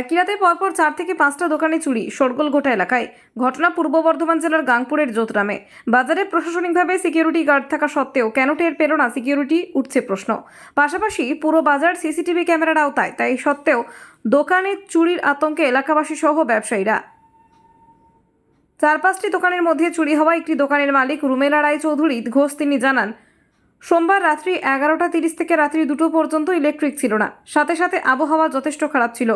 একই রাতে পরপর 4 থেকে 5টা দোকানে চুরি, শোরগোল গোটা এলাকায়। ঘটনা পূর্ব বর্ধমান জেলার গাংপুরের জোতরামে। বাজারে প্রশাসনিকভাবে সিকিউরিটি গার্ড থাকা সত্ত্বেও কেন টের পেল না সিকিউরিটি, উঠছে প্রশ্ন। পাশাপাশি পুরো বাজার সিসিটিভি ক্যামেরার আওতায়, তাই সত্ত্বেও দোকানে চুরির আতঙ্কে এলাকাবাসী সহ ব্যবসায়ীরা। 4-5টি দোকানের মধ্যে চুরি হওয়া একটি দোকানের মালিক রুমেলা রায়চৌধুরী ঘোষ তিনি জানান, সোমবার রাত্রি 11:30 থেকে রাত্রি 2টো পর্যন্ত ইলেকট্রিক ছিল না। সাথে সাথে আবহাওয়া যথেষ্ট খারাপ ছিল,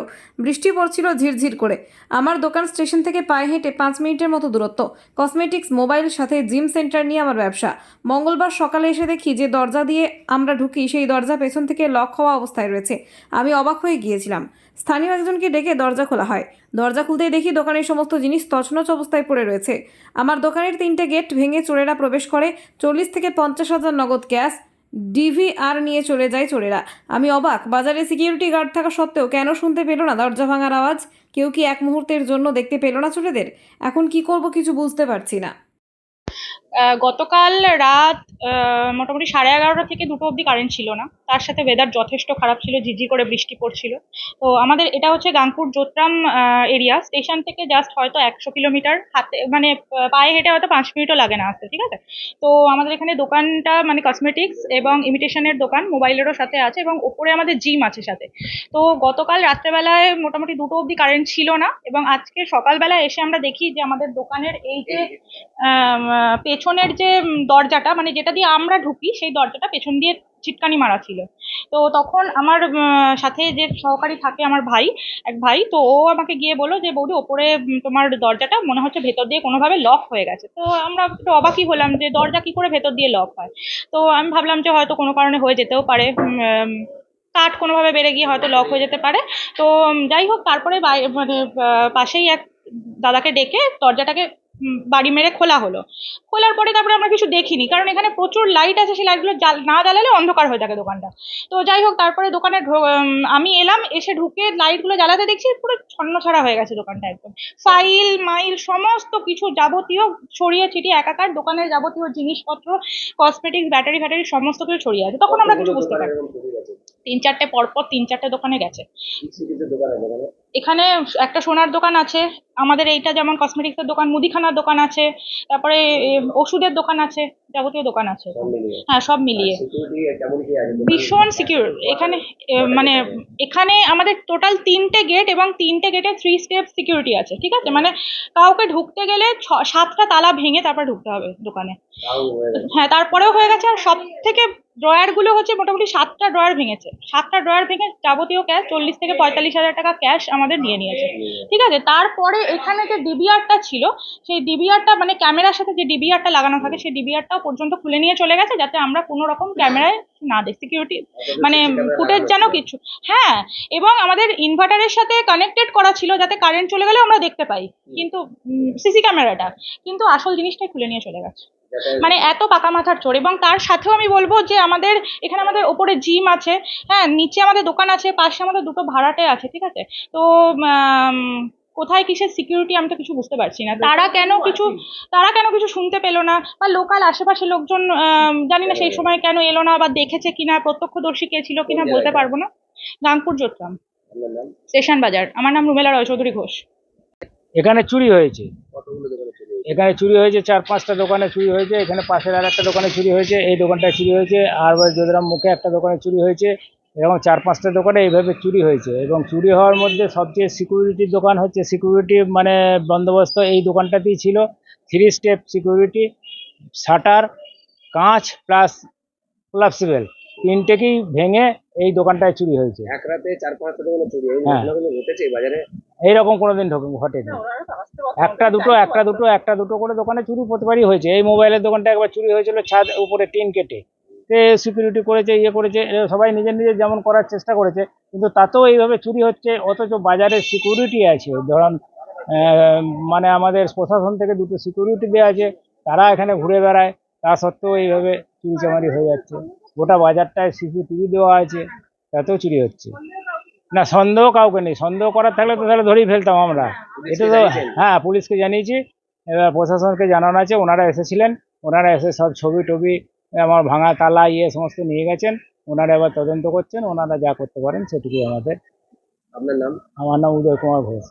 বৃষ্টি পড়ছিল ঝিরঝির করে। আমার দোকান স্টেশন থেকে পায়ে হেঁটে 5 মিনিটের মতো দূরত্ব। কসমেটিক্স, মোবাইল, সাথে জিম সেন্টার নিয়ে আমার ব্যবসা। মঙ্গলবার সকালে এসে দেখি যে দরজা দিয়ে আমরা ঢুকি সেই দরজা পেছন থেকে লক হওয়া অবস্থায় রয়েছে। আমি অবাক হয়ে গিয়েছিলাম। স্থানীয় একজনকে ডেকে দরজা খোলা হয়। দরজা খুলতেই দেখি দোকানের সমস্ত জিনিস তছনছ অবস্থায় পড়ে রয়েছে। আমার দোকানের 3টে গেট ভেঙে চোরেরা প্রবেশ করে। 40 থেকে 50,000 নগদ ক্যাশ, ডিভিআর নিয়ে চলে যায় চোরেরা। আমি অবাক, বাজারে সিকিউরিটি গার্ড থাকা সত্ত্বেও কেন শুনতে পেল না দরজা ভাঙার আওয়াজ? কেউ কি এক মুহূর্তের জন্য দেখতে পেল না চোরেদের? এখন কি করব কিছু বুঝতে পারছি না। গতকাল রাত মোটামুটি 11:30 থেকে 2টো অবধি কারেন্ট ছিল না। তার সাথে ওয়েদার যথেষ্ট খারাপ ছিল, ঝিরঝির করে বৃষ্টি পড়ছিল। তো আমাদের এটা হচ্ছে গাংপুর জোতরাম এরিয়া। স্টেশন থেকে জাস্ট হয়তো 100 কিলোমিটার, হাতে মানে পায়ে হেঁটে হয়তো 5 মিনিটও লাগে না আসতে, ঠিক আছে? তো আমাদের এখানে দোকানটা মানে কসমেটিক্স এবং ইমিটেশনের দোকান, মোবাইলেরও সাথে আছে, এবং ওপরে আমাদের জিম আছে সাথে। তো গতকাল রাত্রেবেলায় মোটামুটি 2টো অবধি কারেন্ট ছিল না, এবং আজকে সকালবেলা এসে আমরা দেখি যে আমাদের দোকানের এই যে পেছনের যে দরজাটা, মানে যেটা দিয়ে আমরা ঢুকি, সেই দরজাটা পেছন দিয়ে চিটকানি মারা ছিল। তো তখন আমার সাথে যে সহকারী থাকে, আমার ভাই, এক ভাই, তো ও আমাকে গিয়ে বললো যে বৌদি ওপরে তোমার দরজাটা মনে হচ্ছে ভেতর দিয়ে কোনোভাবে লক হয়ে গেছে। তো আমরা একটু অবাকই হলাম যে দরজা কি করে ভেতর দিয়ে লক হয়। তো আমি ভাবলাম যে হয়তো কোনো কারণে হয়ে যেতেও পারে, কাঠ কোনোভাবে বেড়ে গিয়ে হয়তো লক হয়ে যেতে পারে। তো যাই হোক, তারপরে মানে পাশেই এক দাদাকে ডেকে দরজাটাকে বাড়ি মেরে খোলা হলো। খোলার পরে তারপরে আমরা কিছু দেখিনি, কারণ এখানে প্রচুর লাইট আছে, সেই লাইটগুলো না জ্বালালে অন্ধকার হয়ে থাকে দোকানটা। তো যাই হোক, তারপরে দোকানে আমি এলাম, এসে ঢুকে লাইটগুলো জ্বালাতে দেখছি পুরো ছন্নছাড়া হয়ে গেছে দোকানটা একদম। ফাইল মাইল সমস্ত কিছু যাবতীয় ছড়িয়ে ছিটিয়ে একাকার, দোকানের যাবতীয় জিনিসপত্র, কসমেটিক্স, ব্যাটারি ফ্যাটারি সমস্ত কিছু ছড়িয়ে আছে। তখন আমরা কিছু বুঝতে পারি, 3-4টে পরপর 3-4টে দোকানে গেছে। এখানে একটা সোনার দোকান আছে, আমাদের এইটা যেমন কসমেটিক্সের দোকান, মুদিখানার দোকান আছে, তারপরে ওষুধের দোকান আছে, যাবতীয় দোকান আছে। হ্যাঁ, সব মিলিয়ে ভীষণ সিকিউর এখানে। মানে এখানে আমাদের টোটাল 3টে গেট, এবং 3টে গেটে 3 স্টেপ সিকিউরিটি আছে, ঠিক আছে? মানে কাউকে ঢুকতে গেলে 7টা তালা ভেঙে তারপর ঢুকতে হবে দোকানে। হ্যাঁ, তারপরেও হয়ে গেছে। আর সব থেকে ড্রয়ার গুলো হচ্ছে মোটামুটি 7টা ড্রয়ার ভেঙেছে। 7টা ড্রয়ার ভেঙে যাবতীয় ক্যাশ 40 থেকে 45,000 টাকা ক্যাশ আমাদের নিয়ে নিয়েছে, ঠিক আছে? তারপরে এখানে যে ডিবিআরটা ছিল, সেই ডিবিআরটা মানে ক্যামেরার সাথে যে ডিবিআরটা লাগানো থাকে, সেই ডিবিআরটাও পর্যন্ত খুলে নিয়ে চলে গেছে, যাতে আমরা কোনো রকম ক্যামেরায় না দেখি, সিকিউরিটি মানে ফুটেজ যেন কিছু। হ্যাঁ, এবং আমাদের ইনভার্টারের সাথে কানেক্টেড করা ছিল, যাতে কারেন্ট চলে গেলেও আমরা দেখতে পাই, কিন্তু সিসি ক্যামেরাটা, কিন্তু আসল জিনিসটাই খুলে নিয়ে চলে গেছে। মানে এত পাকা মাথার চোর। এবং তার সাথেও আমি বলবো যে আমাদের এখানে আমাদের ওপরে জিম আছে, হ্যাঁ, নিচে আমাদের দোকান আছে, পাশে আমাদের 2টো ভাড়াটে আছে, ঠিক আছে? তো কোথায় কিসের সিকিউরিটি আমি তো কিছু বুঝতে পারছি না। তারা কেন কিছু শুনতে পেলো না, বা লোকাল আশেপাশে লোকজন জানি না সেই সময় কেন এলো না, বা দেখেছে কিনা, প্রত্যক্ষদর্শী কে ছিল কিনা বলতে পারবো না। গাংপুর জোতরাম, স্টেশন বাজার। আমার নাম রুমেলা রায়চৌধুরী ঘোষ। এখানে চুরি হয়েছে, এখানে চুরি হয়েছে 4-5টা দোকানে চুরি হয়েছে। এখানে পাশের আর একটা দোকানে চুরি হয়েছে, এই দোকানটায় চুরি হয়েছে, আর জোদরাম মুখে একটা দোকানে চুরি হয়েছে, এবং 4-5টা দোকানে এইভাবে চুরি হয়েছে। এবং চুরি হওয়ার মধ্যে সবচেয়ে সিকিউরিটির দোকান হচ্ছে, সিকিউরিটি মানে বন্দোবস্ত এই দোকানটাতেই ছিল। 3 স্টেপ সিকিউরিটি, শাটার, কাঁচ প্লাস কোলাপসিবল, 3টেকেই ভেঙে এই দোকানটায় চুরি হয়েছে। এক রাতে 4-5টা দোকানে চুরি হ্যাঁ, ঘটেছে বাজারে, এইরকম কোনোদিন ঘটেনি। একটা দুটো করে দোকানে চুরি প্রতিবারই হয়েছে। এই মোবাইলের দোকানটা একবার চুরি হয়েছিল, ছাদ উপরে টিন কেটে। সিকিউরিটি করেছে, করেছে, সবাই নিজের নিজের যেমন করার চেষ্টা করেছে, কিন্তু তাতেও এইভাবে চুরি হচ্ছে। অথচ বাজারে সিকিউরিটি আছে, ধরুন মানে আমাদের প্রশাসন থেকে 2টো সিকিউরিটি দেওয়া আছে, তারা এখানে ঘুরে বেড়ায়, তা সত্ত্বেও এইভাবে চুরি চামারি হয়ে যাচ্ছে। গোটা বাজারটায় সিসিটিভি দেওয়া আছে, তাতেও চুরি হচ্ছে না। সন্দেহ কাউকে নেই, সন্দেহ করার থাকলে তো তাহলে ধরেই ফেলতাম আমরা। এটা তো হ্যাঁ, পুলিশকে জানিয়েছি, এবার প্রশাসনকে জানানো আছে, ওনারা এসেছিলেন, ওনারা এসে সব ছবি টবি, আমার ভাঙা তালা সমস্ত নিয়ে গেছেন। ওনারা এবার তদন্ত করছেন, ওনারা যা করতে পারেন সেটুকুই আমাদের আপনার নাম? আমার নাম উদয় কুমার ঘোষ।